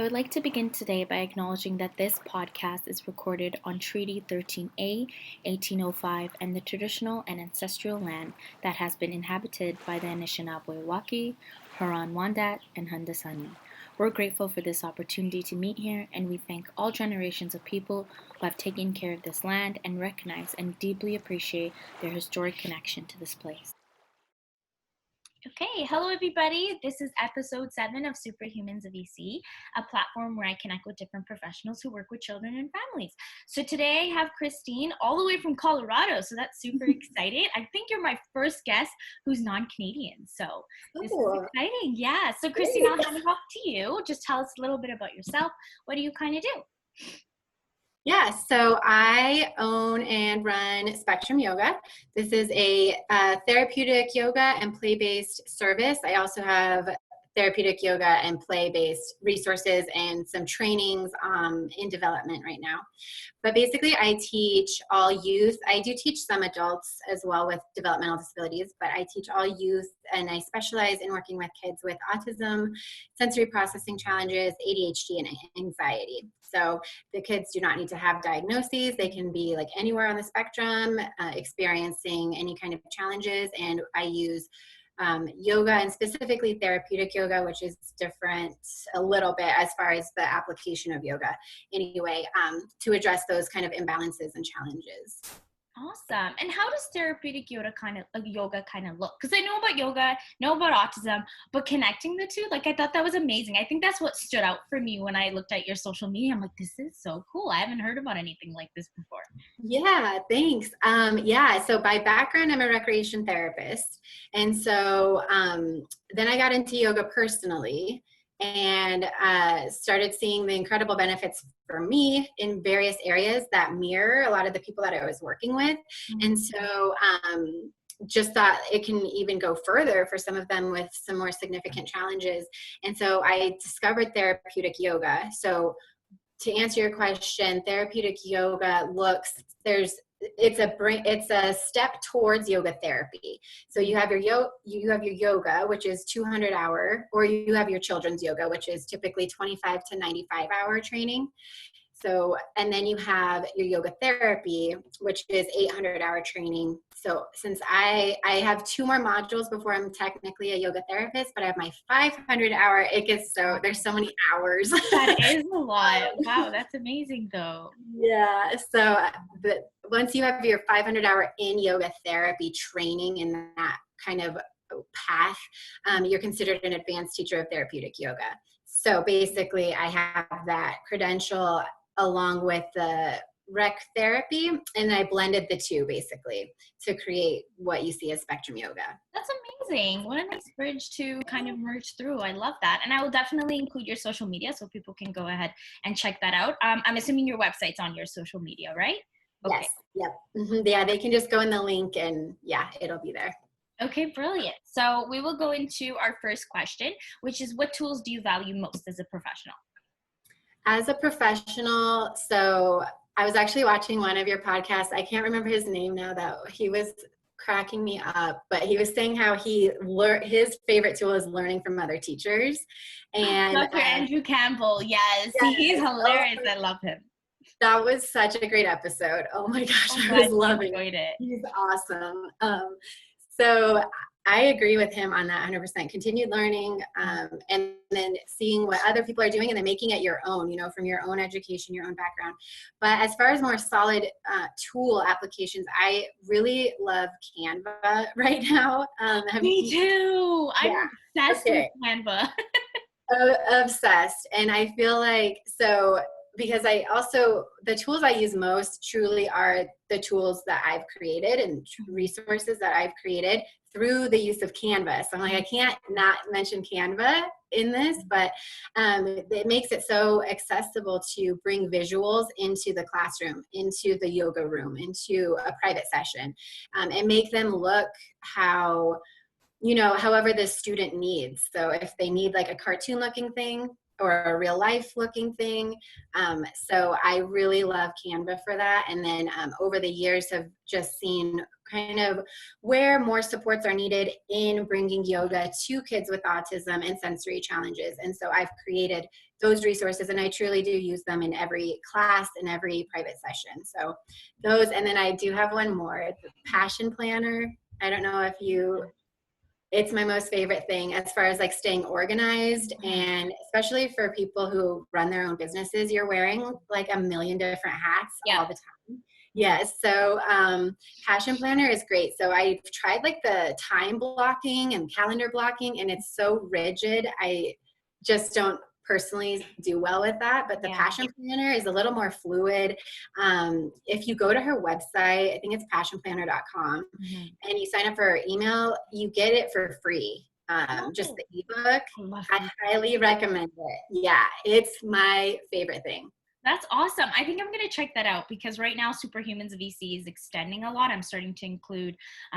I would like to begin today by acknowledging that this podcast is recorded on Treaty 13A, 1805, and the traditional and ancestral land that has been inhabited by the Anishinaabe, Huron-Wendat, and Haudenosaunee. We're grateful for this opportunity to meet here, and we thank all generations of people who have taken care of this land and recognize and deeply appreciate their historic connection to this place. Okay, hello everybody. This is episode 7 of Superhumans of EC, a platform where I connect with different professionals who work with children and families. So today I have Christine all the way from Colorado, so that's super exciting. I think you're my first guest who's non-Canadian, so this is exciting. Yeah, so Christine, I'll hand it off to you. Just tell us a little bit about yourself. What do you kind of do? Yeah, so I own and run Spectrum Yoga. This is a therapeutic yoga and play-based service. I also have therapeutic yoga and play-based resources and some trainings in development right now. But basically, I teach all youth. I do teach some adults as well with developmental disabilities, but I teach all youth, and I specialize in working with kids with autism, sensory processing challenges, ADHD, and anxiety. So the kids do not need to have diagnoses. They can be like anywhere on the spectrum, experiencing any kind of challenges, and I use yoga, and specifically therapeutic yoga, which is different a little bit as far as the application of yoga anyway, to address those kind of imbalances and challenges. Awesome. And how does therapeutic yoga kind of look? Because I know about yoga, know about autism, but connecting the two, like I thought that was amazing. I think that's what stood out for me when I looked at your social media. I'm like, this is so cool. I haven't heard about anything like this before. Yeah, thanks. So by background, I'm a recreation therapist. And so then I got into yoga personally and started seeing the incredible benefits for me in various areas that mirror a lot of the people that I was working with. Mm-hmm. And so just thought it can even go further for some of them with some more significant challenges. And so I discovered therapeutic yoga. So to answer your question, therapeutic yoga it's a step towards yoga therapy. So you have your yoga, which is 200-hour, or you have your children's yoga, which is typically 25 to 95-hour training. So, and then you have your yoga therapy, which is 800-hour training. So since I have 2 more modules before I'm technically a yoga therapist, but I have my 500-hour, there's so many hours. That is a lot. Wow, that's amazing though. Yeah, so once you have your 500-hour in yoga therapy training in that kind of path, you're considered an advanced teacher of therapeutic yoga. So basically I have that credential along with the rec therapy, and I blended the two basically to create what you see as Spectrum Yoga. That's amazing. What a nice bridge to kind of merge through. I love that. And I will definitely include your social media so people can go ahead and check that out. I'm assuming your website's on your social media, right? Okay. Yes. Yep. Mm-hmm. Yeah, they can just go in the link and yeah, it'll be there. Okay, brilliant. So we will go into our first question, which is, what tools do you value most as a professional? As a professional, so I was actually watching one of your podcasts. I can't remember his name now, though. He was cracking me up, but he was saying how his favorite tool is learning from other teachers. And Dr. Andrew Campbell, yes, he's hilarious. I love him. That was such a great episode. Oh my gosh, I was loving it. He's awesome. So I agree with him on that 100%. Continued learning, and then seeing what other people are doing and then making it your own, from your own education, your own background. But as far as more solid tool applications, I really love Canva right now. Me too. I'm obsessed with Canva. Obsessed. And I feel like, because the tools I use most truly are the tools that I've created and resources that I've created through the use of Canva. So I'm like, I can't not mention Canva in this, but it makes it so accessible to bring visuals into the classroom, into the yoga room, into a private session, and make them look however the student needs. So if they need like a cartoon looking thing, or a real life looking thing. So I really love Canva for that. And then over the years have just seen kind of where more supports are needed in bringing yoga to kids with autism and sensory challenges. And so I've created those resources, and I truly do use them in every class and every private session. So those, and then I do have one more, the Passion Planner. I don't know if you, it's my most favorite thing as far as like staying organized, and especially for people who run their own businesses, you're wearing like a million different hats all the time. Yes. So Passion Planner is great. So I've tried like the time blocking and calendar blocking, and it's so rigid. I just don't personally do well with that, but the Passion Planner is a little more fluid. If you go to her website, I think it's passionplanner.com, and you sign up for her email, you get it for free. Just the ebook. I highly recommend it. Yeah, it's my favorite thing. That's awesome. I think I'm going to check that out, because right now Superhumans VC is extending a lot. I'm starting to include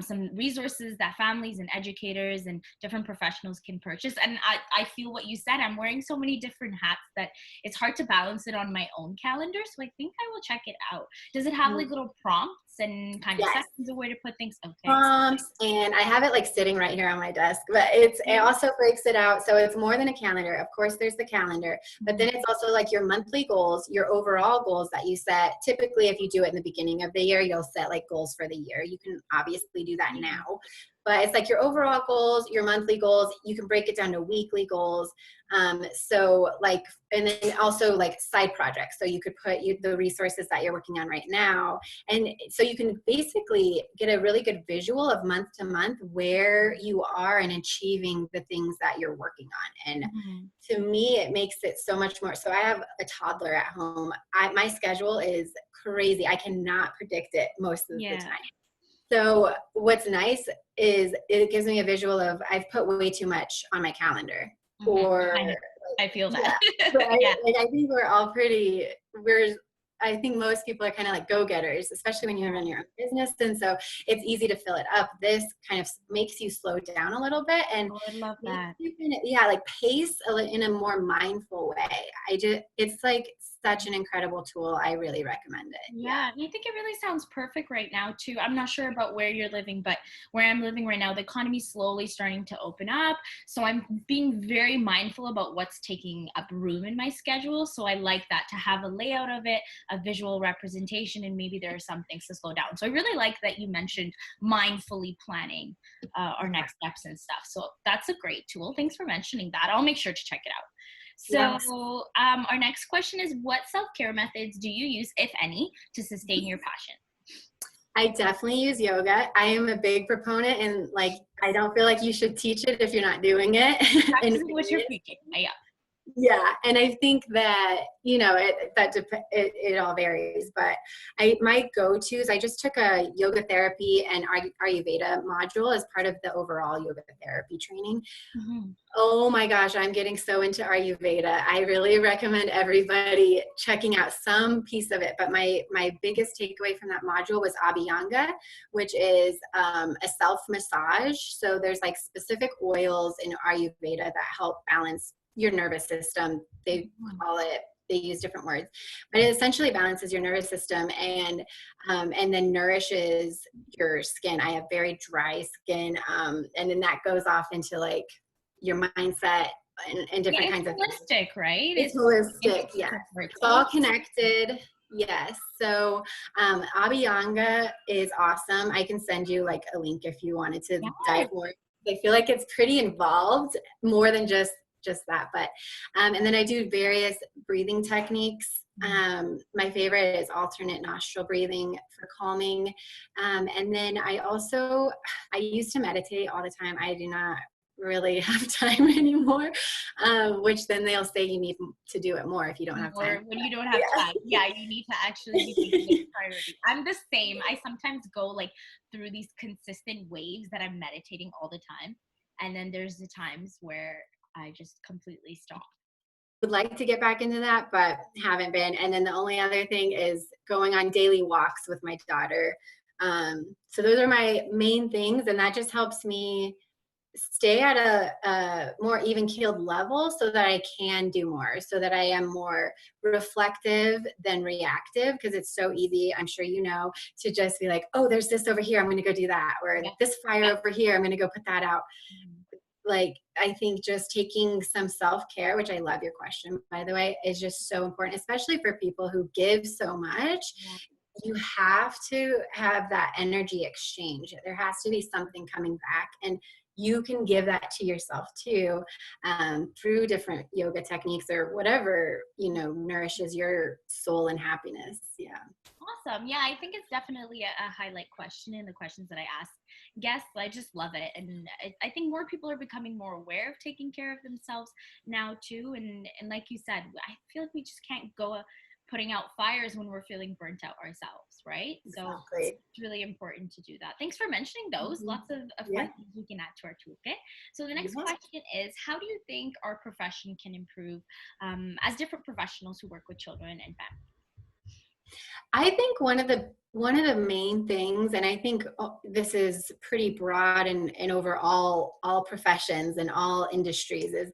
some resources that families and educators and different professionals can purchase. And I feel what you said. I'm wearing so many different hats that it's hard to balance it on my own calendar. So I think I will check it out. Does it have like little prompts and kind of sections of where to put things? Okay. Prompts, and I have it like sitting right here on my desk, but it also breaks it out. So it's more than a calendar. Of course, there's the calendar, but then it's also like your monthly goals, your overall goals that you set. Typically, if you do it in the beginning of the year, you'll set like goals for the year. You can obviously do that now, but it's like your overall goals, your monthly goals. You can break it down to weekly goals. So like, and then also like side projects. So you could put the resources that you're working on right now. And so you can basically get a really good visual of month to month where you are in achieving the things that you're working on. And to me, it makes it so much more. So I have a toddler at home. My schedule is crazy. I cannot predict it most of the time. So what's nice is it gives me a visual of I've put way too much on my calendar. Or I feel that. Like, I think we're all I think most people are kind of like go-getters, especially when you run your own business. And so it's easy to fill it up. This kind of makes you slow down a little bit, and I love that. Like pace in a more mindful way. It's like such an incredible tool. I really recommend it. Yeah, and I think it really sounds perfect right now too. I'm not sure about where you're living, but where I'm living right now, the economy is slowly starting to open up. So I'm being very mindful about what's taking up room in my schedule. So I like that, to have a layout of it, a visual representation, and maybe there are some things to slow down. So I really like that you mentioned mindfully planning our next steps and stuff. So that's a great tool. Thanks for mentioning that. I'll make sure to check it out. So our next question is, what self-care methods do you use, if any, to sustain your passion? I definitely use yoga. I am a big proponent, and like, I don't feel like you should teach it if you're not doing it. That's what you're preaching. Yeah, and I think that it all varies, but my go-tos, I just took a yoga therapy and Ayurveda module as part of the overall yoga therapy training. Oh my gosh, I'm getting so into Ayurveda. I really recommend everybody checking out some piece of it. But my biggest takeaway from that module was Abhyanga, which is a self-massage. So there's like specific oils in Ayurveda that help balance your nervous system. They use different words, but it essentially balances your nervous system and then nourishes your skin. I have very dry skin, and then that goes off into like your mindset and different kinds of holistic, right? It's holistic. Yeah, it's all connected. Yes. So Abhyanga is awesome. I can send you like a link if you wanted to dive more. I feel like it's pretty involved, more than just that, but and then I do various breathing techniques. My favorite is alternate nostril breathing for calming, and then I used to meditate all the time. I do not really have time anymore, which then they'll say you need to do it more if you don't have time. Or when you don't have time, you need to actually be making it a priority. I'm the same. I sometimes go like through these consistent waves that I'm meditating all the time, and then there's the times where I just completely stop. Would like to get back into that, but haven't been. And then the only other thing is going on daily walks with my daughter. So those are my main things, and that just helps me stay at a more even keeled level so that I can do more, so that I am more reflective than reactive, because it's so easy, I'm sure you know, to just be like, oh, there's this over here, I'm going to go do that, or Yeah. this fire over here, I'm going to go put that out. Like, I think just taking some self-care, which I love your question, by the way, is just so important, especially for people who give so much. Yeah. You have to have that energy exchange. There has to be something coming back, and you can give that to yourself too, through different yoga techniques or whatever, you know, nourishes your soul and happiness. Yeah. Awesome. Yeah, I think it's definitely a highlight question in the questions that I ask guests. I just love it. And I think more people are becoming more aware of taking care of themselves now too. And like you said, I feel like we just can't go putting out fires when we're feeling burnt out ourselves, right? So Exactly. it's really important to do that. Thanks for mentioning those. Mhm. Lots of Yeah. fun things we can add to our toolkit. So the next Yeah. question is, how do you think our profession can improve as different professionals who work with children and families? I think one of the main things, and I think this is pretty broad and over all professions and all industries, is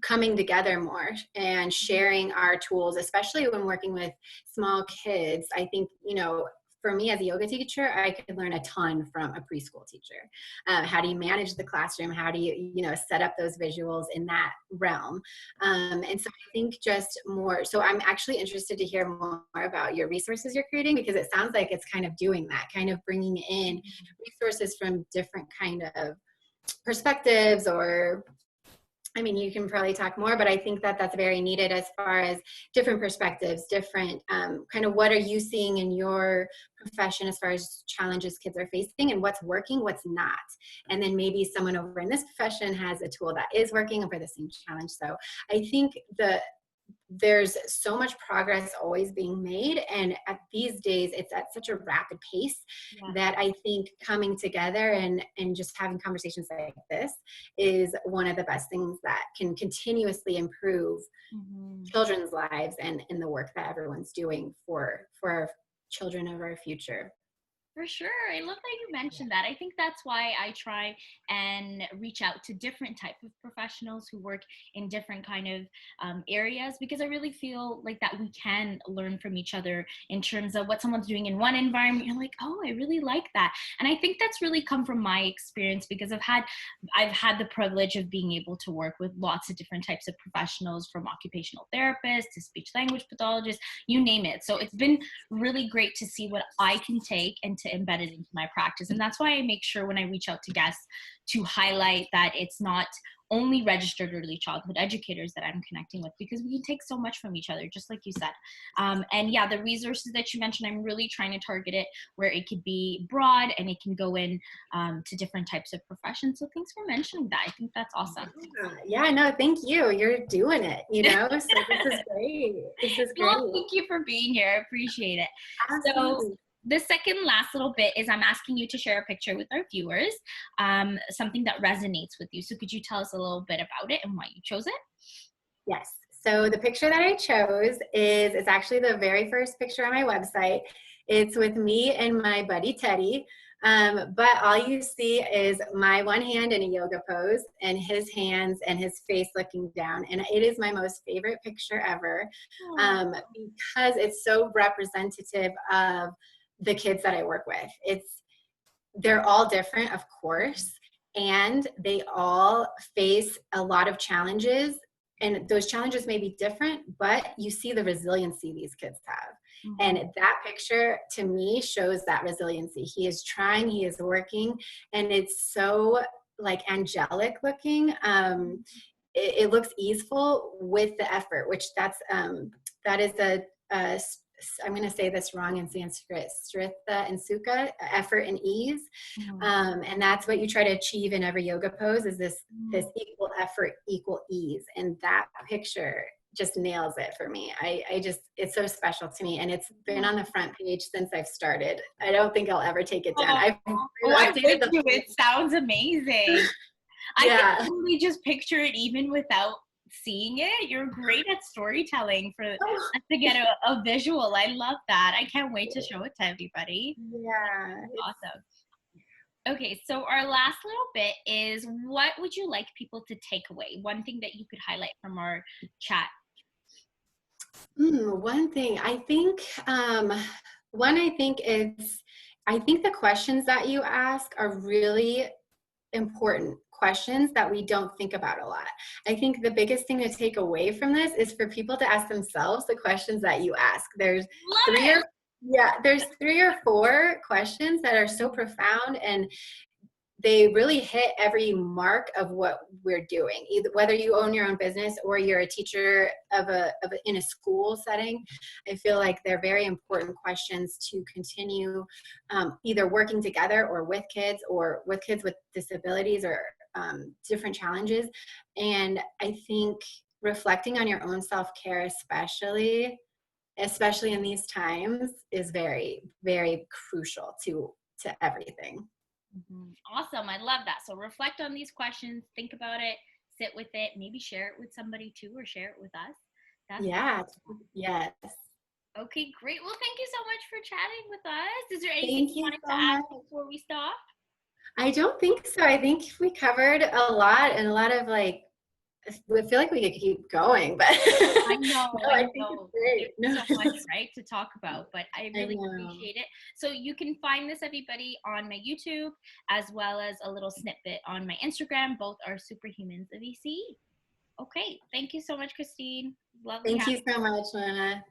coming together more and sharing our tools, especially when working with small kids. I think, you know, for me as a yoga teacher, I could learn a ton from a preschool teacher. How do you manage the classroom? How do you know, set up those visuals in that realm? And so I think just more, so I'm actually interested to hear more about your resources you're creating, because it sounds like it's kind of doing that, kind of bringing in resources from different kind of perspectives, or I mean, you can probably talk more, but I think that that's very needed as far as different perspectives, different kind of what are you seeing in your profession as far as challenges kids are facing, and what's working, what's not. And then maybe someone over in this profession has a tool that is working for the same challenge. So I think there's so much progress always being made, and at these days it's at such a rapid pace Yeah. that I think coming together and just having conversations like this is one of the best things that can continuously improve children's lives and in the work that everyone's doing for our children of our future. For sure. I love that you mentioned that. I think that's why I try and reach out to different type of professionals who work in different kind of areas, because I really feel like that we can learn from each other in terms of what someone's doing in one environment. You're like, oh, I really like that. And I think that's really come from my experience, because I've had the privilege of being able to work with lots of different types of professionals, from occupational therapists to speech language pathologists, you name it. So it's been really great to see what I can take and to embed it into my practice. And that's why I make sure when I reach out to guests to highlight that it's not only registered early childhood educators that I'm connecting with, because we can take so much from each other, just like you said. And yeah, the resources that you mentioned, I'm really trying to target it where it could be broad and it can go in to different types of professions. So thanks for mentioning that. I think that's awesome. Yeah, no, thank you. You're doing it, you know, so this is great. This is great. Well, thank you for being here. I appreciate it. Absolutely. So the second last little bit is I'm asking you to share a picture with our viewers, something that resonates with you. So could you tell us a little bit about it and why you chose it? Yes. So the picture that I chose it's actually the very first picture on my website. It's with me and my buddy Teddy. But all you see is my one hand in a yoga pose and his hands and his face looking down. And it is my most favorite picture ever, because it's so representative of the kids that I work with. They're all different, of course, and they all face a lot of challenges, and those challenges may be different, but you see the resiliency these kids have. And that picture to me shows that resiliency. He is trying, he is working, and it's so like angelic looking. It looks easeful with the effort, which that is I'm going to say this wrong in Sanskrit, Stritha and Sukha, effort and ease. And that's what you try to achieve in every yoga pose, is this equal effort, equal ease. And that picture just nails it for me. It's so special to me, and it's been on the front page since I've started. I don't think I'll ever take it down. I've updated it sounds amazing. I Yeah. can totally just picture it even without seeing it. You're great at storytelling for us to get a visual. I love that. I can't wait to show it to everybody. Yeah. Awesome. Okay, so our last little bit is, what would you like people to take away? One thing that you could highlight from our chat. One thing I think, one I think is, I think the questions that you ask are really important questions that we don't think about a lot. I think the biggest thing to take away from this is for people to ask themselves the questions that you ask. There's Love three it. or there's 3 or 4 questions that are so profound, and they really hit every mark of what we're doing. Either whether you own your own business or you're a teacher in a school setting, I feel like they're very important questions to continue either working together or with kids with disabilities or different challenges. And I think reflecting on your own self-care, especially in these times, is very, very crucial to everything. Awesome. I love that. So reflect on these questions, think about it, sit with it, maybe share it with somebody too, or share it with us. That's Yeah. Yes. okay, great. Well, thank you so much for chatting with us. Is there anything Thank you you wanted to so add much. before we stop? I don't think so. I think we covered a lot, and a lot of like, I feel like we could keep going, but I know, no, I I think it's know. great. There's No, so much, right, to talk about, but I I really know. appreciate it. So you can find this, everybody, on my YouTube, as well as a little snippet on my Instagram. Both are Superhumans of ECE. Okay, thank you so much, Christine. Lovely Thank you having so much, Lana.